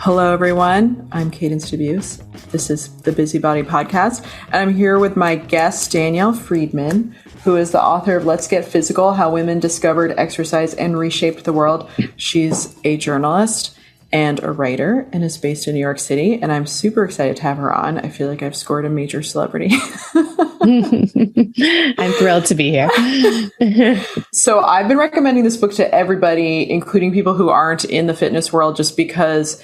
Hello, everyone. I'm Cadence Debuse. This is the Busybody Podcast, and I'm here with my guest, Danielle Friedman, who is the author of Let's Get Physical, How Women Discovered Exercise and Reshaped the World. She's a journalist and a writer and is based in New York City, and I'm super excited to have her on. I feel like I've scored a major celebrity. I'm thrilled to be here. So I've been recommending this book to everybody, including people who aren't in the fitness world, just because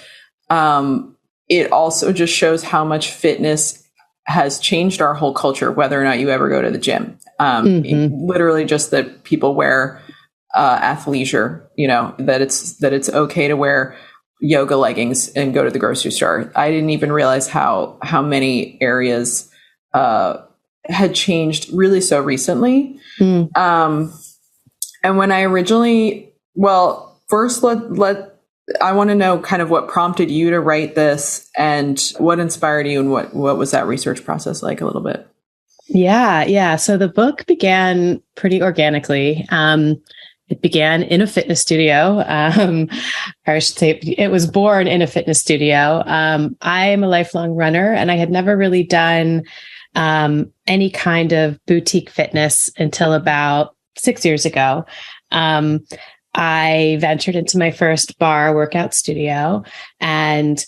it also just shows how much fitness has changed our whole culture, whether or not you ever go to the gym. Literally just that people wear athleisure, that it's okay to wear yoga leggings and go to the grocery store. I didn't even realize how many areas had changed really so recently. And when I originally, first I want to know kind of what prompted you to write this and what inspired you and what was that research process like a little bit? Yeah. So the book began pretty organically. It began in a fitness studio. Or I should say it was born in a fitness studio. I am a lifelong runner, and I had never really done any kind of boutique fitness until about 6 years ago. I ventured into my first bar workout studio, and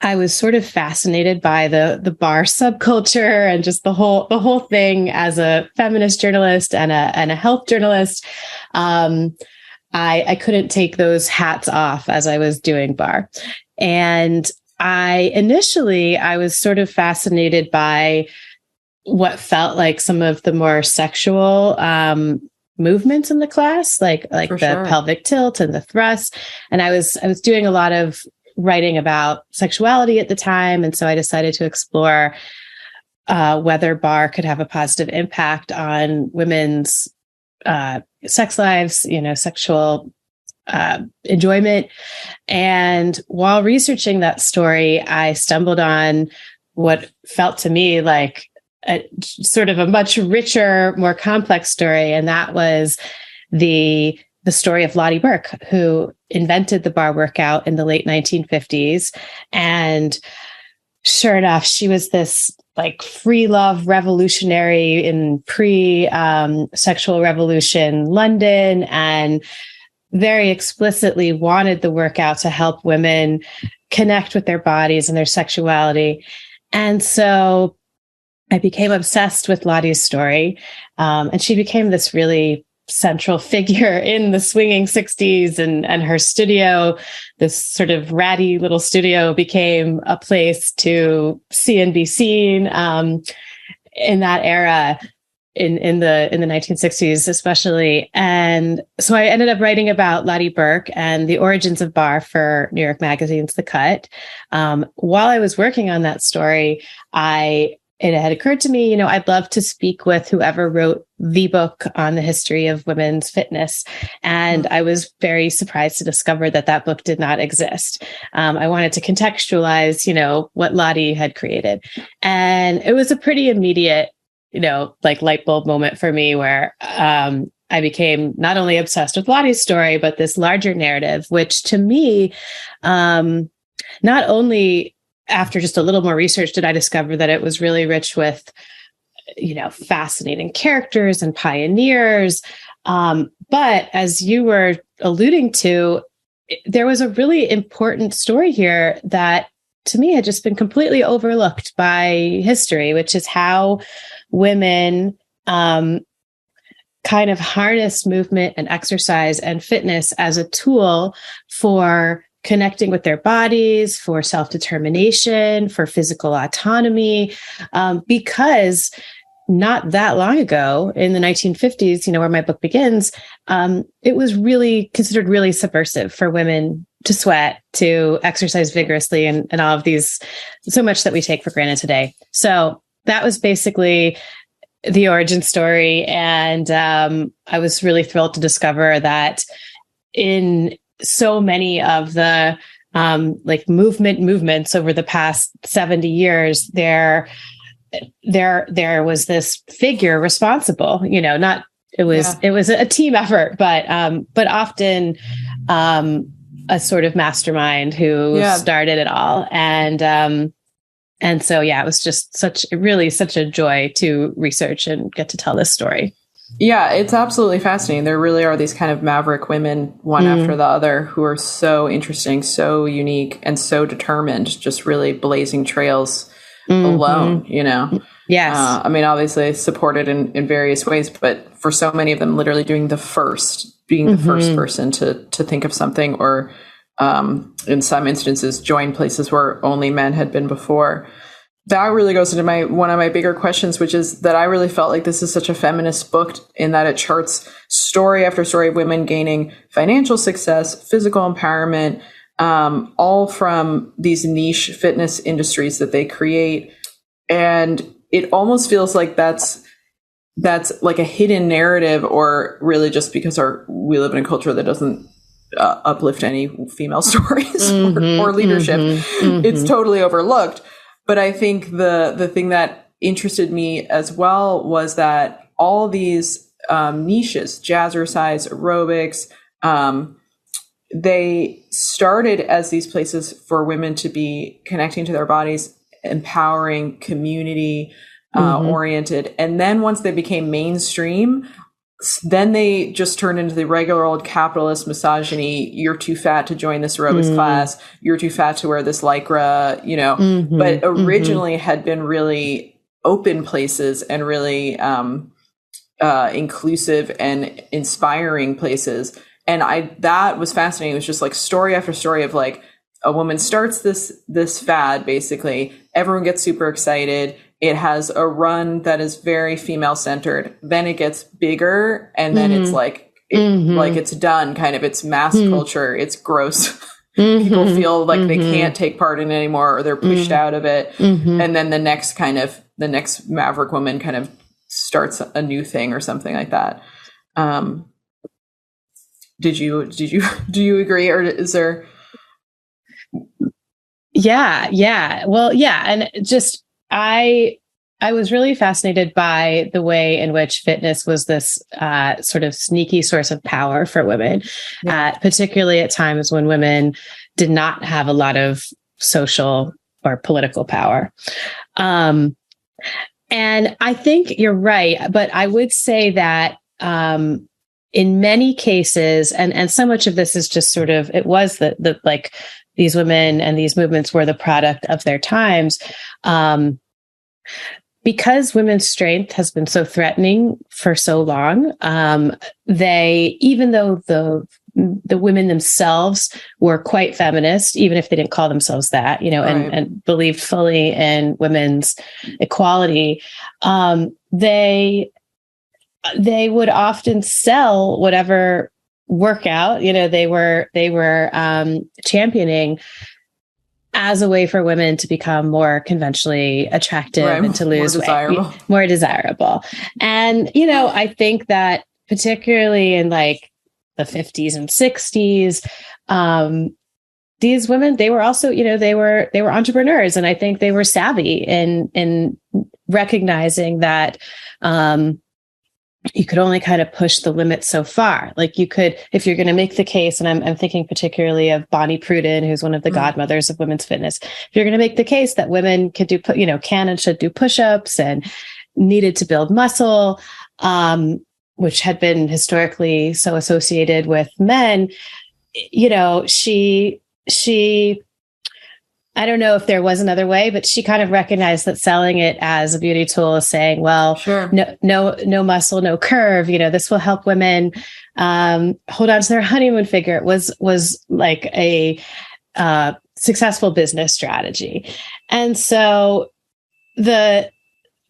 I was sort of fascinated by the bar subculture and just the whole thing as a feminist journalist and a health journalist. I couldn't take those hats off as I was doing bar. And I was sort of fascinated by what felt like some of the more sexual movements in the class, like the pelvic tilt and the thrust. And I was doing a lot of writing about sexuality at the time. And so I decided to explore whether bar could have a positive impact on women's sex lives, sexual enjoyment. And while researching that story, I stumbled on what felt to me like a sort of a much richer, more complex story. And that was the story of Lottie Burke, who invented the bar workout in the late 1950s. And sure enough, she was this like free love revolutionary in pre-sexual revolution London, and very explicitly wanted the workout to help women connect with their bodies and their sexuality. And so I became obsessed with Lottie's story, and she became this really central figure in the swinging 60s, and her studio, this sort of ratty little studio, became a place to see and be seen in that era, in the 1960s especially. And so I ended up writing about Lottie Burke and the origins of bar for New York Magazine's The Cut. While I was working on that story, it had occurred to me, I'd love to speak with whoever wrote the book on the history of women's fitness. And I was very surprised to discover that book did not exist. I wanted to contextualize, what Lottie had created. And it was a pretty immediate, like light bulb moment for me where I became not only obsessed with Lottie's story, but this larger narrative, which to me, not only after just a little more research did I discover that it was really rich with, fascinating characters and pioneers. But as you were alluding to, there was a really important story here that to me had just been completely overlooked by history, which is how women kind of harnessed movement and exercise and fitness as a tool for connecting with their bodies, for self-determination, for physical autonomy, because not that long ago in the 1950s, where my book begins, it was really considered really subversive for women to sweat, to exercise vigorously, and all of these, so much that we take for granted today. So that was basically the origin story. And I was really thrilled to discover that in so many of the movements over the past 70 years, there was this figure responsible, it was a team effort, but often a sort of mastermind who started it all. And so, yeah, it was just such a joy to research and get to tell this story. Yeah, it's absolutely fascinating. There really are these kind of maverick women, one after the other, who are so interesting, so unique, and so determined, just really blazing trails alone, you know? Yes. I mean, obviously supported in various ways, but for so many of them, literally being the first person to think of something, or in some instances, join places where only men had been before. That really goes into one of my bigger questions, which is that I really felt like this is such a feminist book in that it charts story after story of women gaining financial success, physical empowerment, all from these niche fitness industries that they create. And it almost feels like that's like a hidden narrative, or really just because we live in a culture that doesn't uplift any female stories or leadership. It's totally overlooked. But I think the thing that interested me as well was that all these niches, jazzercise, aerobics, they started as these places for women to be connecting to their bodies, empowering, community oriented. And then once they became mainstream, then they just turned into the regular old capitalist misogyny. You're too fat to join this aerobics class. You're too fat to wear this Lycra, you know, but originally had been really open places and really inclusive and inspiring places. And that was fascinating. It was just like story after story of like a woman starts this fad, basically. Everyone gets super excited. It has a run that is very female centered. Then it gets bigger, and then it's like it's done. Kind of, it's mass culture. It's gross. People feel like they can't take part in it anymore, or they're pushed out of it. And then the next maverick woman kind of starts a new thing or something like that. Do you agree, or is there? Yeah. Well, yeah. And just, I was really fascinated by the way in which fitness was this sort of sneaky source of power for women, particularly at times when women did not have a lot of social or political power. And I think you're right, but I would say that in many cases, and so much of this is just sort of, it was the like, these women and these movements were the product of their times. Because women's strength has been so threatening for so long, even though the women themselves were quite feminist, even if they didn't call themselves that, you know, and believed fully in women's equality, they would often sell whatever workout, you know, they were championing as a way for women to become more conventionally attractive and to lose weight, more desirable. And, you know, I think that particularly in like the 50s and 60s, these women, they were also, you know, they were entrepreneurs. And I think they were savvy in recognizing that, you could only kind of push the limit so far. Like you could, if you're going to make the case, and I'm thinking particularly of Bonnie Pruden, who's one of the godmothers of women's fitness. If you're going to make the case that women could can and should do push-ups and needed to build muscle, which had been historically so associated with men, you know, she I don't know if there was another way, but she kind of recognized that selling it as a beauty tool is saying, well, no muscle, no curve, you know, this will help women hold on to their honeymoon figure. It was like a successful business strategy. And so there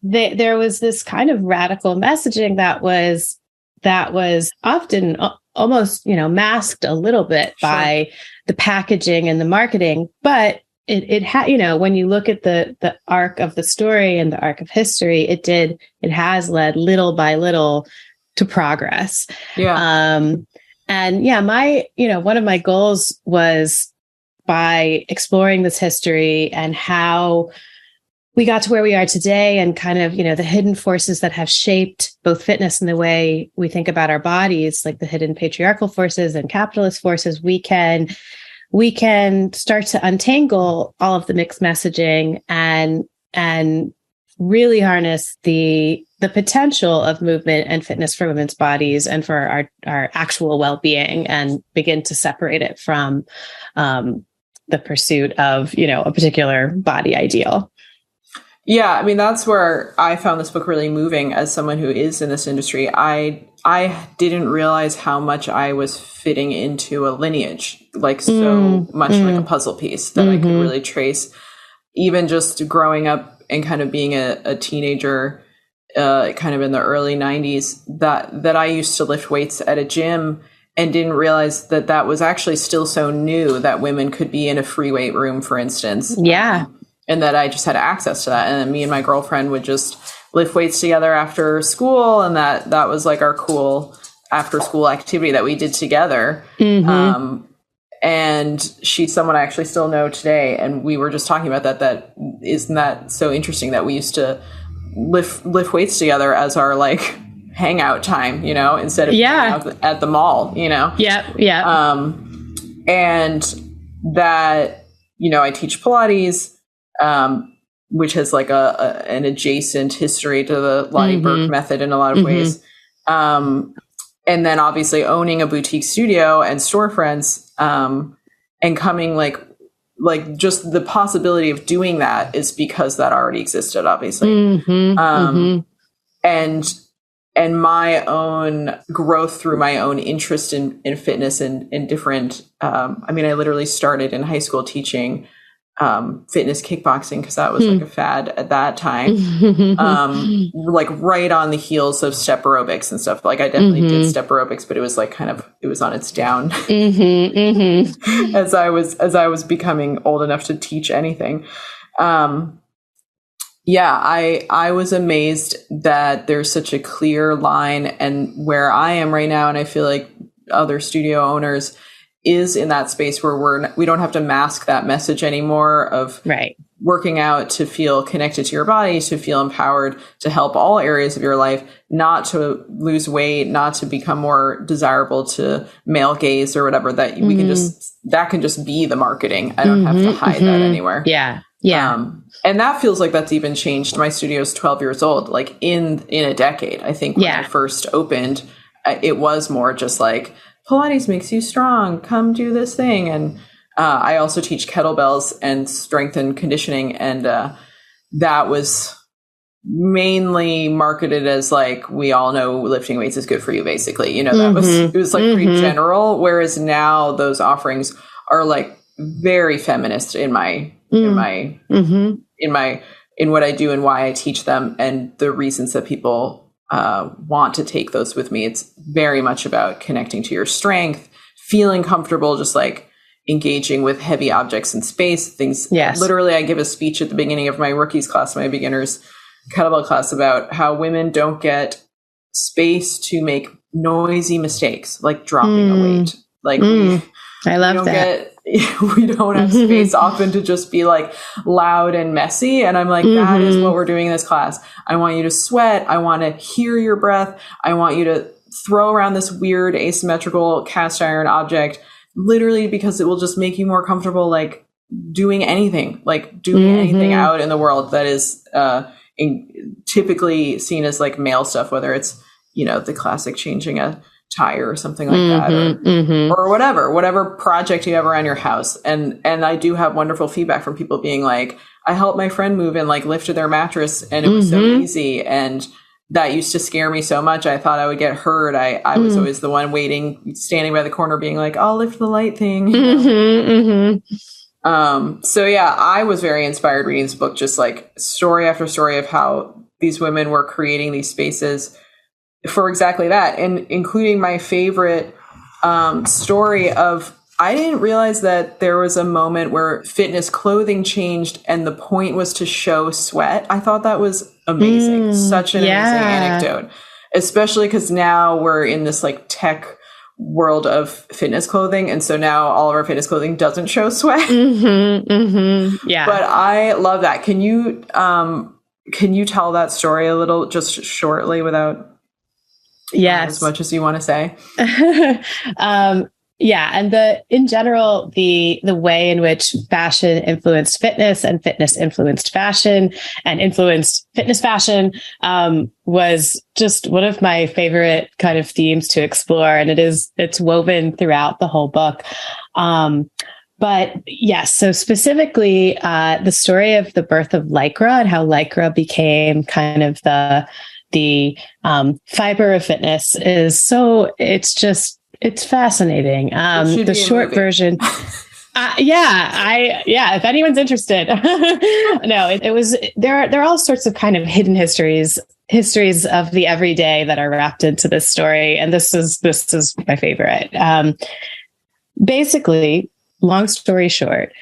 was this kind of radical messaging that was often almost, you know, masked a little bit by the packaging and the marketing, but it had, you know, when you look at the arc of the story and the arc of history, it has led little by little to progress. And one of my goals was, by exploring this history and how we got to where we are today, and kind of, you know, the hidden forces that have shaped both fitness and the way we think about our bodies, like the hidden patriarchal forces and capitalist forces, we can we can start to untangle all of the mixed messaging and really harness the potential of movement and fitness for women's bodies and for our actual well-being, and begin to separate it from the pursuit of, a particular body ideal. Yeah, I mean, that's where I found this book really moving as someone who is in this industry. I didn't realize how much I was fitting into a lineage, like so much like a puzzle piece that I could really trace, even just growing up and kind of being a teenager, kind of in the early 90s, that I used to lift weights at a gym and didn't realize that was actually still so new that women could be in a free weight room, for instance. Yeah. And that I just had access to that. And then me and my girlfriend would just lift weights together after school. And that was like our cool after school activity that we did together. And she's someone I actually still know today. And we were just talking about that isn't that so interesting that we used to lift weights together as our like hangout time, instead of hanging out at the mall, Yeah. And that, I teach Pilates, which has like an adjacent history to the Lottie Burke method in a lot of ways. And then obviously owning a boutique studio and storefronts, and coming like just the possibility of doing that is because that already existed, obviously. And my own growth through my own interest in fitness and in different, I literally started in high school teaching fitness kickboxing because that was like a fad at that time, like right on the heels of step aerobics and stuff. Like I definitely did step aerobics, but it was like it was on its down as I was becoming old enough to teach anything. I was amazed that there's such a clear line, and where I am right now, and I feel like other studio owners is in that space where we don't have to mask that message anymore of working out to feel connected to your body, to feel empowered, to help all areas of your life, not to lose weight, not to become more desirable to male gaze or whatever, that we can that can just be the marketing. I don't have to hide that anywhere. Yeah. And that feels like that's even changed. My studio's 12 years old, like in a decade. I think when I first opened, it was more just like, Pilates makes you strong. Come do this thing. And I also teach kettlebells and strength and conditioning. And that was mainly marketed as like, we all know lifting weights is good for you, basically. It was like pretty general. Whereas now those offerings are like very feminist in what I do and why I teach them, and the reasons that people want to take those with me. It's very much about connecting to your strength, feeling comfortable, just like engaging with heavy objects in space, things. Literally, I give a speech at the beginning of my rookies class, my beginners kettlebell class, about how women don't get space to make noisy mistakes, like dropping a weight. Like I love that. We don't have space often to just be like loud and messy. And I'm like, that is what we're doing in this class. I want you to sweat. I want to hear your breath. I want you to throw around this weird asymmetrical cast iron object, literally because it will just make you more comfortable, like doing anything out in the world that is typically seen as like male stuff, whether it's, the classic changing a tire or something like that, or whatever project you have around your house. And I do have wonderful feedback from people being like, I helped my friend move and like lifted their mattress and it was so easy. And that used to scare me so much. I thought I would get hurt. I was always the one standing by the corner being like, I'll lift the light thing. So yeah, I was very inspired reading this book, just like story after story of how these women were creating these spaces for exactly that, and including my favorite story of, I didn't realize that there was a moment where fitness clothing changed and the point was to show sweat. I thought that was amazing. Such an amazing anecdote, especially because now we're in this like tech world of fitness clothing. And so now all of our fitness clothing doesn't show sweat. Yeah. But I love that. Can you tell that story a little, just shortly, without as much as you want to say? Yeah, and in general, the way in which fashion influenced fitness and fitness influenced fashion and influenced fitness fashion was just one of my favorite kind of themes to explore, and it's woven throughout the whole book. But yes, so specifically, the story of the birth of Lycra and how Lycra became kind of the fiber of fitness it's fascinating. The short version. If anyone's interested. No, it was, there are all sorts of kind of hidden histories of the everyday that are wrapped into this story. And this is my favorite. Basically, long story short,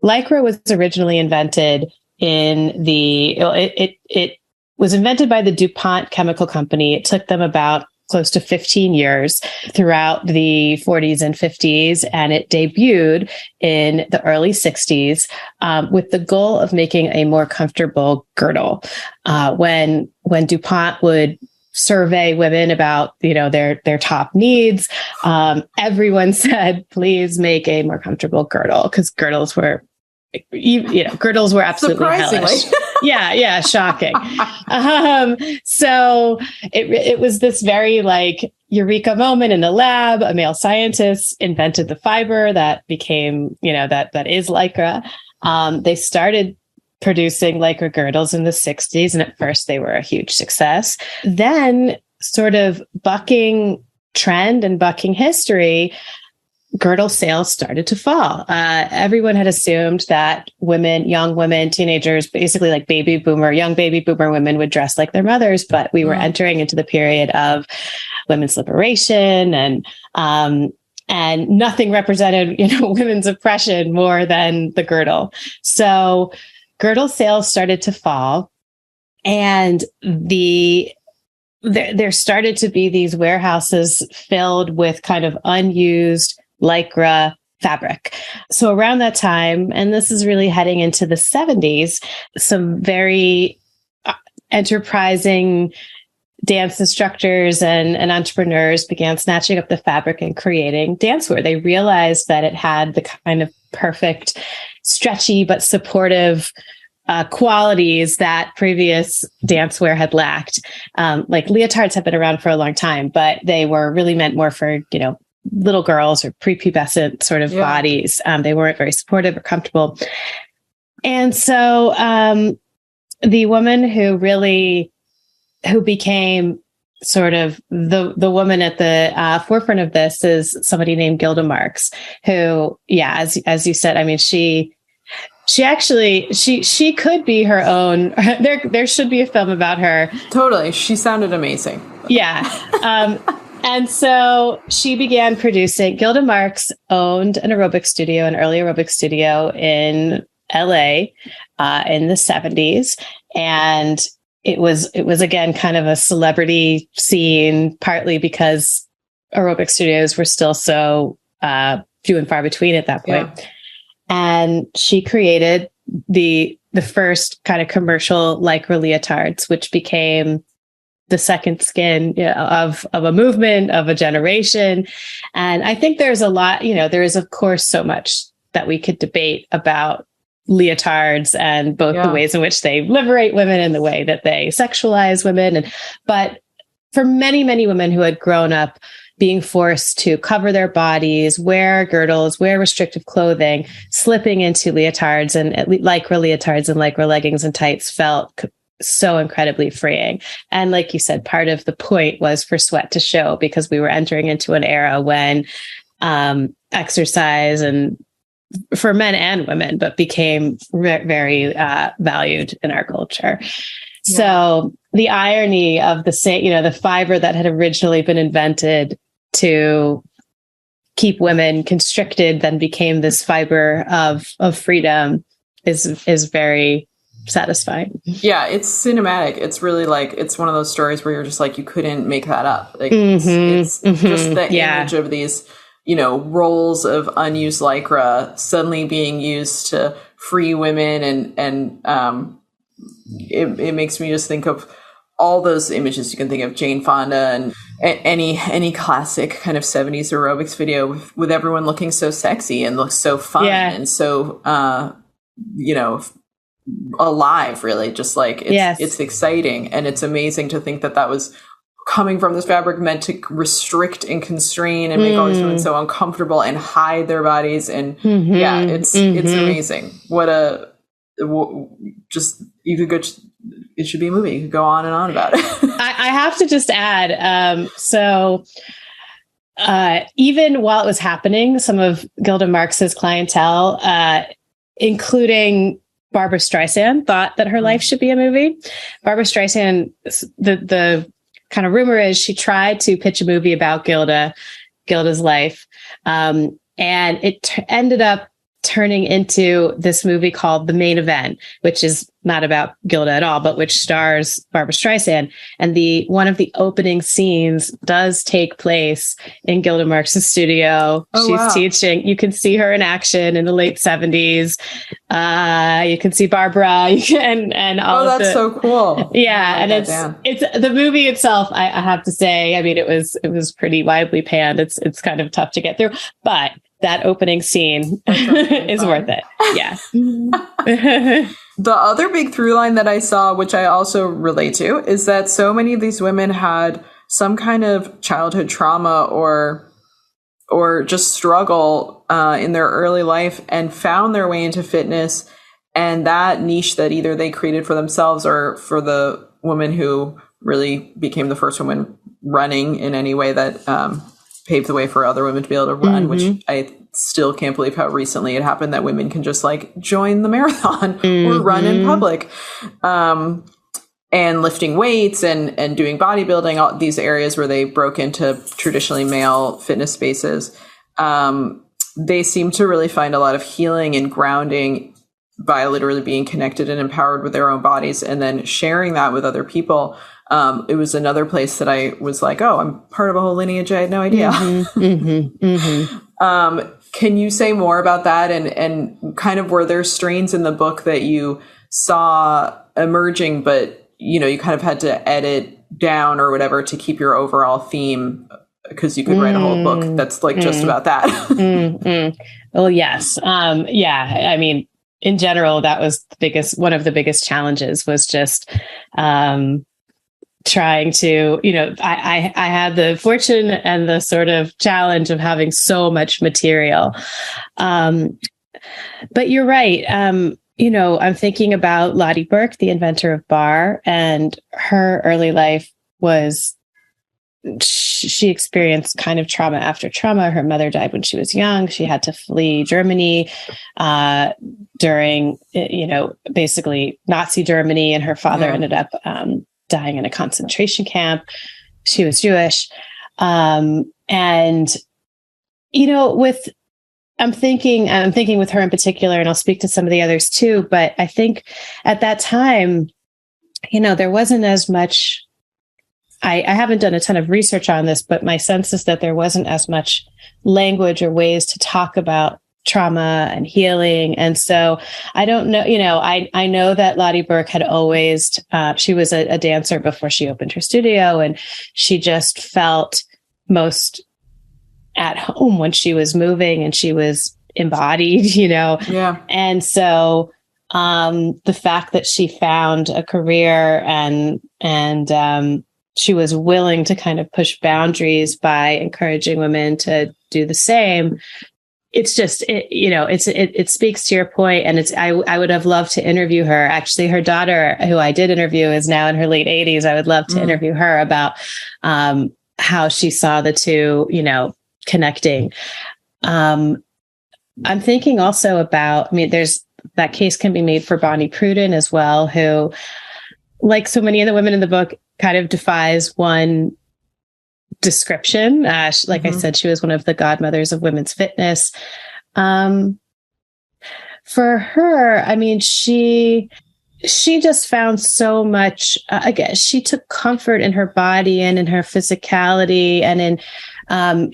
Lycra was originally invented it was invented by the DuPont Chemical Company. It took them about close to 15 years throughout the 40s and 50s, and it debuted in the early 60s with the goal of making a more comfortable girdle. When DuPont would survey women about their top needs, everyone said, "Please make a more comfortable girdle," because girdles were absolutely hellish. Yeah, shocking. So it was this very like eureka moment in the lab. A male scientist invented the fiber that became, that is Lycra. They started producing Lycra girdles in the 60s, and at first they were a huge success. Then, sort of bucking trend and bucking history, girdle sales started to fall. Everyone had assumed that young women, teenagers, basically like young baby boomer women would dress like their mothers, but we were entering into the period of women's liberation and nothing represented, women's oppression more than the girdle. So girdle sales started to fall, and there started to be these warehouses filled with kind of unused Lycra fabric. So around that time, and this is really heading into the 70s, some very enterprising dance instructors and entrepreneurs began snatching up the fabric and creating dancewear. They realized that it had the kind of perfect, stretchy but supportive qualities that previous dancewear had lacked. Like leotards have been around for a long time, but they were really meant more for, little girls or prepubescent sort of bodies. They weren't very supportive or comfortable. And so the woman who became sort of the woman at the forefront of this is somebody named Gilda Marx, who, as you said, I mean, she could be her own. There should be a film about her. Totally. She sounded amazing. Yeah. And so she began producing. Gilda Marx owned an early aerobic studio in LA in the 70s. And it was again kind of a celebrity scene, partly because aerobic studios were still so few and far between at that point. Yeah. And she created the first kind of commercial Lycra leotards, which became the second skin of a movement, of a generation. And I think there's a lot, there is, of course, so much that we could debate about leotards and both the ways in which they liberate women and the way that they sexualize women. But for many, many women who had grown up being forced to cover their bodies, wear girdles, wear restrictive clothing, slipping into leotards and Lycra leotards and Lycra leggings and tights felt so incredibly freeing. And like you said, part of the point was for sweat to show, because we were entering into an era when exercise, and for men and women, but became very valued in our culture. Yeah. So the irony of the fiber that had originally been invented to keep women constricted then became this fiber of freedom is very satisfying. Yeah, it's cinematic. It's really like, it's one of those stories where you're just like, you couldn't make that up. Like it's just the image of these, rolls of unused Lycra suddenly being used to free women. And it makes me just think of all those images. You can think of Jane Fonda any classic kind of 70s aerobics video with everyone looking so sexy and looks so fun and so alive, really. Just like it's exciting, and it's amazing to think that was coming from this fabric meant to restrict and constrain and make all these women so uncomfortable and hide their bodies. And it's amazing. You could go, it should be a movie. You could go on and on about it. I have to just add, even while it was happening, some of Gilda Marx's clientele, including Barbra Streisand, thought that her life should be a movie. Barbra Streisand, the kind of rumor is she tried to pitch a movie about Gilda's life. And it ended up turning into this movie called The Main Event, which is not about Gilda at all, but which stars Barbra Streisand. And one of the opening scenes does take place in Gilda Marx's studio. She's teaching. You can see her in action in the late 70s. You can see Barbara and all. Oh, that's so cool. Yeah. And it's the movie itself, I have to say, I mean, it was pretty widely panned. It's kind of tough to get through, but that opening scene is worth it. Yeah. The other big through line that I saw, which I also relate to, is that so many of these women had some kind of childhood trauma or just struggle in their early life and found their way into fitness, and that niche that either they created for themselves or for the woman who really became the first woman running in any way that paved the way for other women to be able to run, which I still can't believe how recently it happened that women can just like join the marathon or run in public, and lifting weights and doing bodybuilding, all these areas where they broke into traditionally male fitness spaces. They seem to really find a lot of healing and grounding by literally being connected and empowered with their own bodies and then sharing that with other people. It was another place that I was like, oh, I'm part of a whole lineage. I had no idea. Can you say more about that? And kind of were there strains in the book that you saw emerging, but, you kind of had to edit down or whatever to keep your overall theme? Because you could write a whole book that's like just about that. Well, yes. I mean, in general, that was one of the biggest challenges was just, trying to, I had the fortune and the sort of challenge of having so much material. But you're right. I'm thinking about Lottie Burke, the inventor of barre, and her early life was, she experienced kind of trauma after trauma. Her mother died when she was young. She had to flee Germany during, basically Nazi Germany, and her father ended up dying in a concentration camp. She was Jewish. I'm thinking with her in particular, and I'll speak to some of the others too, but I think at that time, there wasn't as much, I haven't done a ton of research on this, but my sense is that there wasn't as much language or ways to talk about trauma and healing. And so I don't know, I know that Lottie Burke had always, she was a dancer before she opened her studio, and she just felt most at home when she was moving and she was embodied, Yeah. And so the fact that she found a career and she was willing to kind of push boundaries by encouraging women to do the same. It's just, it speaks to your point. And I would have loved to interview her. Actually, her daughter, who I did interview, is now in her late 80s. I would love to interview her about how she saw the two, connecting. I'm thinking also about, there's that case can be made for Bonnie Pruden as well, who, like so many of the women in the book, kind of defies one description. Like I said, she was one of the godmothers of women's fitness. For her, she just found so much, again, she took comfort in her body and in her physicality, and in,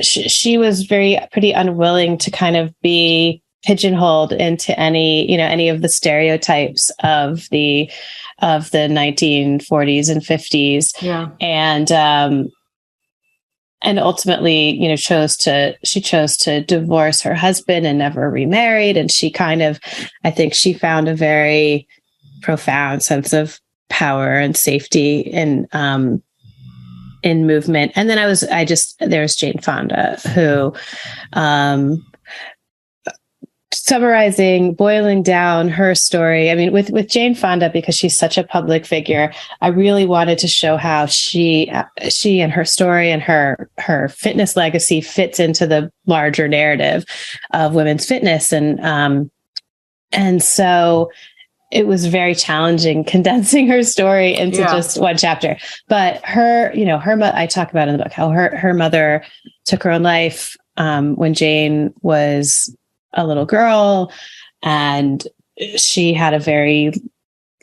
she was pretty unwilling to kind of be pigeonholed into any of the stereotypes of the 1940s and 50s. Yeah. And, and ultimately, she chose to divorce her husband and never remarried. And I think she found a very profound sense of power and safety in movement. And then there's Jane Fonda, who, boiling down her story. I mean, with Jane Fonda, because she's such a public figure, I really wanted to show how she and her story and her fitness legacy fits into the larger narrative of women's fitness. And so it was very challenging condensing her story into just one chapter. But I talk about in the book how her mother took her own life when Jane was a little girl, and she had a very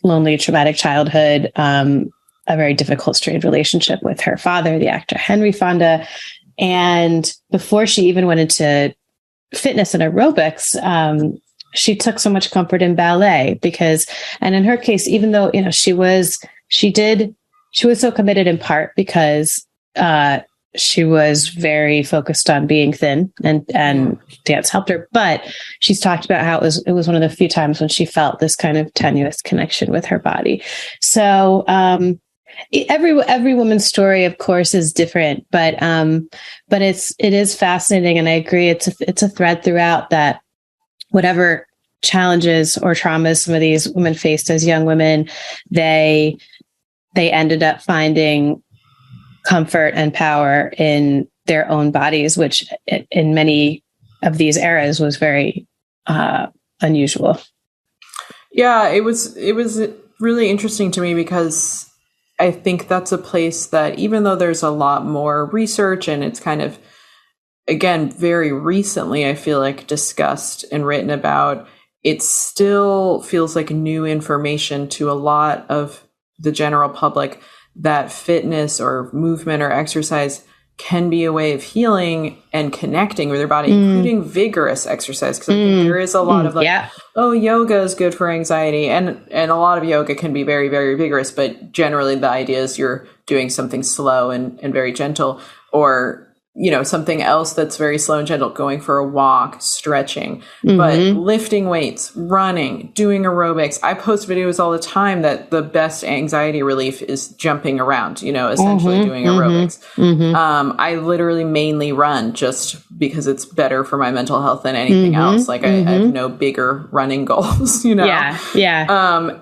lonely, traumatic childhood, a very difficult, strained relationship with her father, the actor Henry Fonda. And before she even went into fitness and aerobics, she took so much comfort in ballet and in her case, even though, she was so committed in part because, she was very focused on being thin, and dance helped her. But she's talked about how it was one of the few times when she felt this kind of tenuous connection with her body. So every woman's story, of course, is different, but it is fascinating, and I agree. It's a thread throughout that whatever challenges or traumas some of these women faced as young women, they ended up finding comfort and power in their own bodies, which in many of these eras was very unusual. Yeah, it was really interesting to me because I think that's a place that, even though there's a lot more research and it's kind of, again, very recently, I feel like, discussed and written about, it still feels like new information to a lot of the general public that fitness or movement or exercise can be a way of healing and connecting with your body, including vigorous exercise. Because I think there is a lot of yoga is good for anxiety. And a lot of yoga can be very, very vigorous. But generally the idea is you're doing something slow and very gentle, or something else that's very slow and gentle, going for a walk, stretching, but lifting weights, running, doing aerobics. I post videos all the time that the best anxiety relief is jumping around, essentially doing aerobics. I literally mainly run just because it's better for my mental health than anything else. Like I have no bigger running goals, Yeah.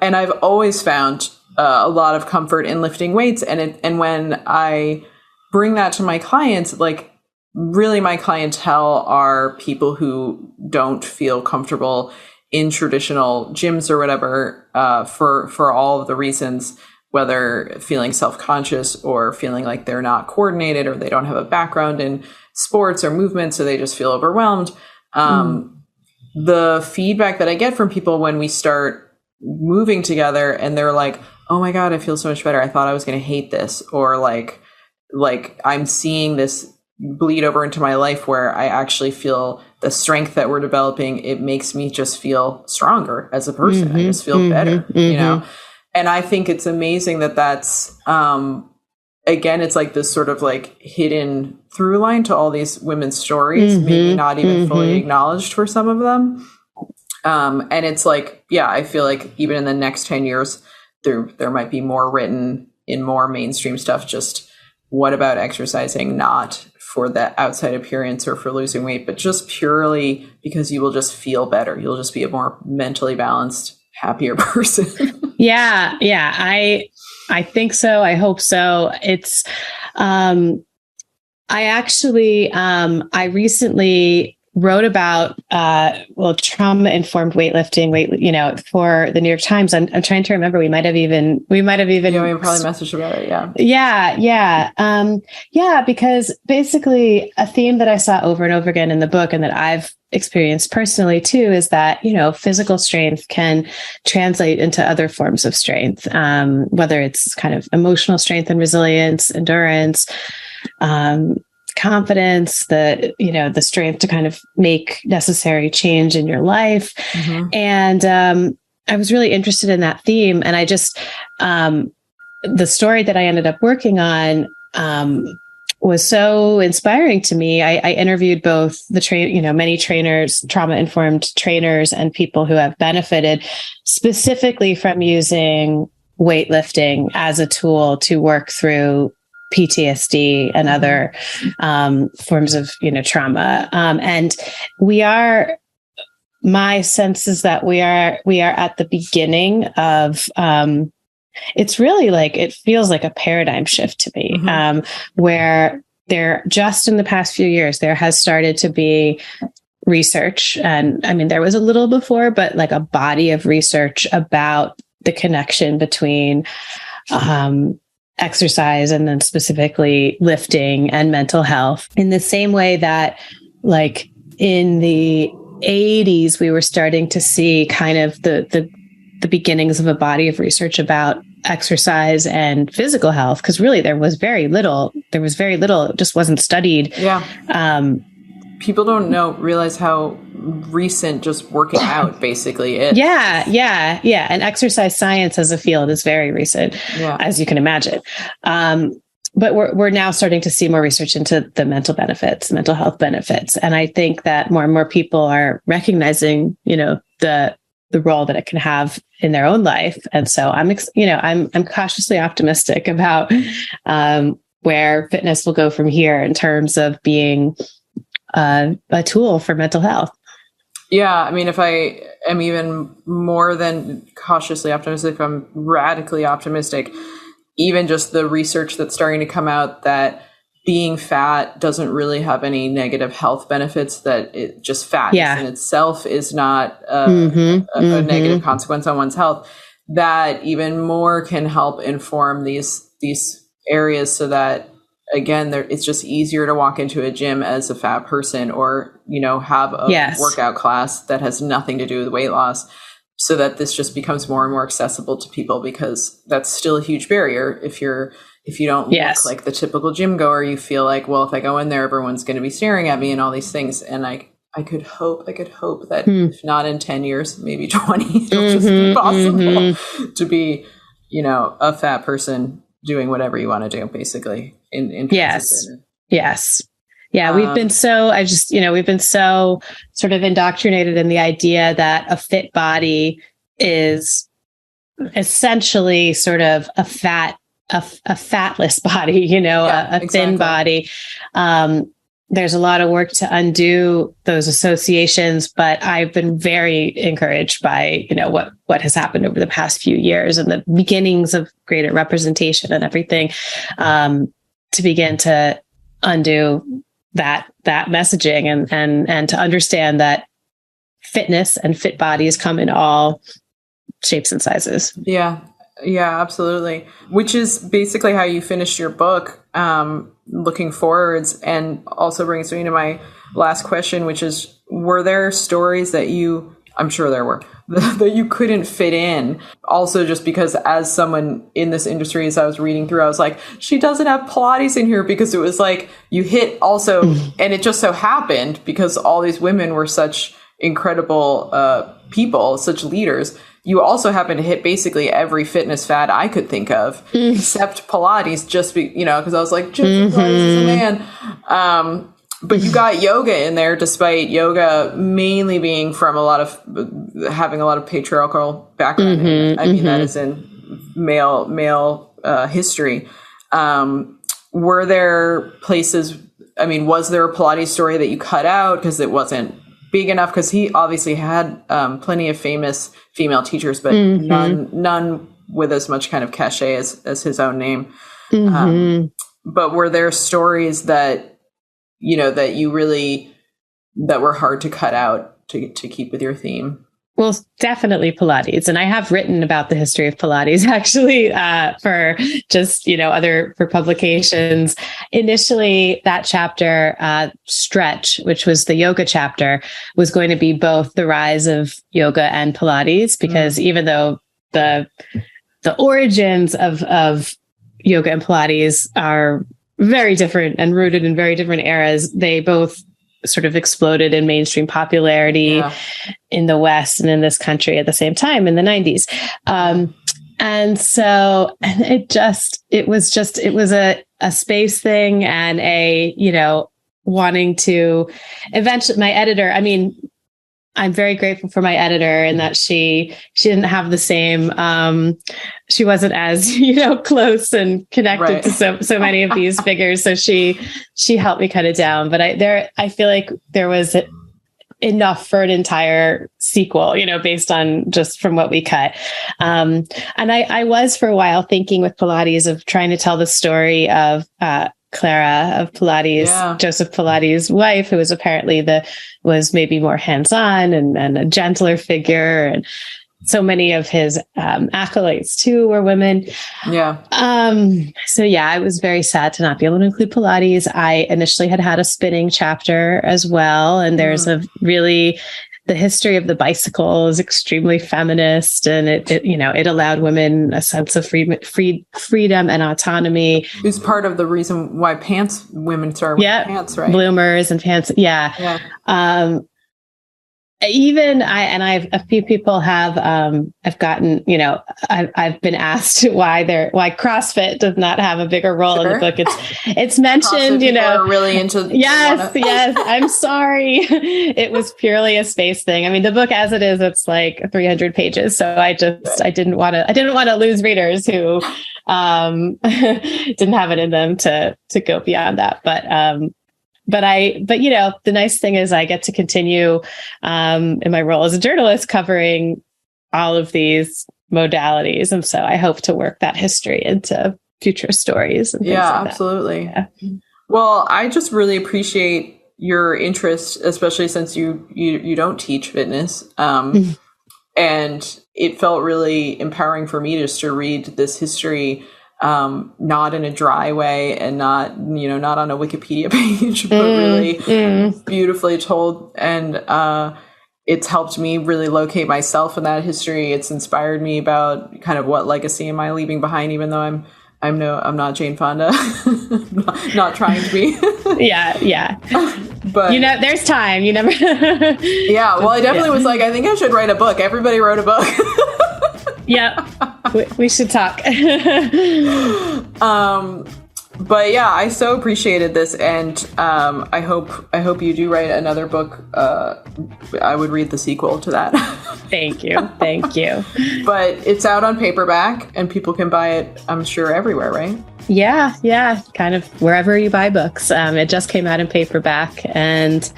And I've always found a lot of comfort in lifting weights. And when I bring that to my clients, like, really my clientele are people who don't feel comfortable in traditional gyms or whatever, for all of the reasons, whether feeling self-conscious or feeling like they're not coordinated or they don't have a background in sports or movement, so they just feel overwhelmed. The feedback that I get from people when we start moving together and they're like, oh my God, I feel so much better. I thought I was going to hate this. Or like I'm seeing this bleed over into my life where I actually feel the strength that we're developing. It makes me just feel stronger as a person. I just feel better, and I think it's amazing that that's, again, it's like this sort of like hidden through line to all these women's stories, maybe not even fully acknowledged for some of them. And it's like, I feel like even in the next 10 years, there might be more written in more mainstream stuff. Just what about exercising, not for that outside appearance or for losing weight, but just purely because you will just feel better. You'll just be a more mentally balanced, happier person. Yeah. I think so. I hope so. It's, I recently wrote about, trauma-informed weightlifting, for the New York Times. I'm trying to remember. We might have even we probably messaged about it. Yeah. Because basically a theme that I saw over and over again in the book, and that I've experienced personally too, is that, physical strength can translate into other forms of strength, whether it's kind of emotional strength and resilience, endurance, confidence, the strength to kind of make necessary change in your life. And I was really interested in that theme. And I just, the story that I ended up working on was so inspiring to me. I interviewed both many trainers, trauma-informed trainers, and people who have benefited specifically from using weightlifting as a tool to work through PTSD and other forms of, trauma. And my sense is that we are at the beginning of, it's really it feels like a paradigm shift to me, where just in the past few years, there has started to be research. And I mean, there was a little before, but a body of research about the connection between exercise and then specifically lifting and mental health, in the same way that in the 80s, we were starting to see kind of the beginnings of a body of research about exercise and physical health, because really there was very little, it just wasn't studied. Yeah. People don't realize how recent just working out basically is. Yeah. And exercise science as a field is very recent, as you can imagine. But we're now starting to see more research into the mental health benefits. And I think that more and more people are recognizing, the role that it can have in their own life. And so I'm cautiously optimistic about where fitness will go from here in terms of being a tool for mental health. Yeah. I mean, if I am even more than cautiously optimistic, I'm radically optimistic. Even just the research that's starting to come out that being fat doesn't really have any negative health benefits, that it just fat in itself is not a negative consequence on one's health, that even more can help inform these areas, so that, again, it's just easier to walk into a gym as a fat person, or, have a workout class that has nothing to do with weight loss, so that this just becomes more and more accessible to people, because that's still a huge barrier. If you don't look like the typical gym goer, you feel like, well, if I go in there, everyone's going to be staring at me and all these things. And I could hope that if not in 10 years, maybe 20, it'll just be possible to be, a fat person doing whatever you want to do, basically. Yes. Yeah. We've been so sort of indoctrinated in the idea that a fit body is essentially sort of a fatless body, a thin body. There's a lot of work to undo those associations, but I've been very encouraged by, what has happened over the past few years and the beginnings of greater representation and everything, to begin to undo that messaging and to understand that fitness and fit bodies come in all shapes and sizes. Yeah, absolutely. Which is basically how you finished your book, looking forwards, and also brings me to my last question, which is, were there stories that I'm sure there were, that you couldn't fit in? Also, just because as someone in this industry, as I was reading through, I was like, she doesn't have Pilates in here, because it was you hit also, and it just so happened, because all these women were such incredible people, such leaders, you also happen to hit basically every fitness fad I could think of, except Pilates, just because I was like, Pilates is a man. But you got yoga in there, despite yoga mainly being from having a lot of patriarchal background. I mean, that is in male history. Were there places, was there a Pilates story that you cut out because it wasn't big enough? Because he obviously had plenty of famous female teachers, but none with as much kind of cachet as his own name. But were there stories that that were hard to cut out to keep with your theme? Well, definitely Pilates. And I have written about the history of Pilates, actually, for just, for publications. Initially, that chapter, Stretch, which was the yoga chapter, was going to be both the rise of yoga and Pilates, because even though the origins of yoga and Pilates are very different and rooted in very different eras, they both sort of exploded in mainstream popularity in the West and in this country at the same time in the 90s. And so, and it was a space thing and wanting to eventually, my editor, I mean, I'm very grateful for my editor in that she didn't have the same, she wasn't as, close and connected to so many of these figures. So she helped me cut it down. But I feel like there was enough for an entire sequel, based on just from what we cut. And I was for a while thinking with Pilates of trying to tell the story of, Clara of Pilates, Joseph Pilates' wife, who was apparently was maybe more hands-on and a gentler figure. And so many of his acolytes too were women. Yeah. So I was very sad to not be able to include Pilates. I initially had a spinning chapter as well. And there's the history of the bicycle is extremely feminist, and it allowed women a sense of freedom and autonomy. It was part of the reason why women started with pants, right? Bloomers and pants. Yeah. Even I've a few people have I've gotten, I've been asked why CrossFit does not have a bigger role in the book. It's mentioned, are really into yes. I'm sorry. It was purely a space thing. I mean, the book as it is, it's like 300 pages. So I didn't want to lose readers who didn't have it in them to go beyond that. But the nice thing is I get to continue in my role as a journalist covering all of these modalities. And so I hope to work that history into future stories. And things like absolutely. That. Yeah. Well, I just really appreciate your interest, especially since you don't teach fitness. And it felt really empowering for me just to read this history not in a dry way and not on a Wikipedia page, but really beautifully told. And it's helped me really locate myself in that history. It's inspired me about kind of what legacy am I leaving behind, even though I'm not Jane Fonda, not trying to be. Yeah. But there's time. You never. Yeah. Well, I definitely was like, I think I should write a book. Everybody wrote a book. Yeah, we should talk. But I so appreciated this, and I hope you do write another book. I would read the sequel to that. Thank you. But it's out on paperback, and people can buy it, I'm sure, everywhere, right? Yeah, kind of wherever you buy books. It just came out in paperback, and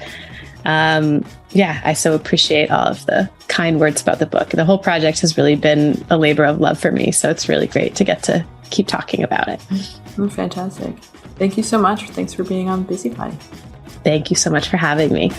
I so appreciate all of the kind words about the book. The whole project has really been a labor of love for me. So it's really great to get to keep talking about it. Oh, fantastic. Thank you so much. Thanks for being on Busy Potty. Thank you so much for having me.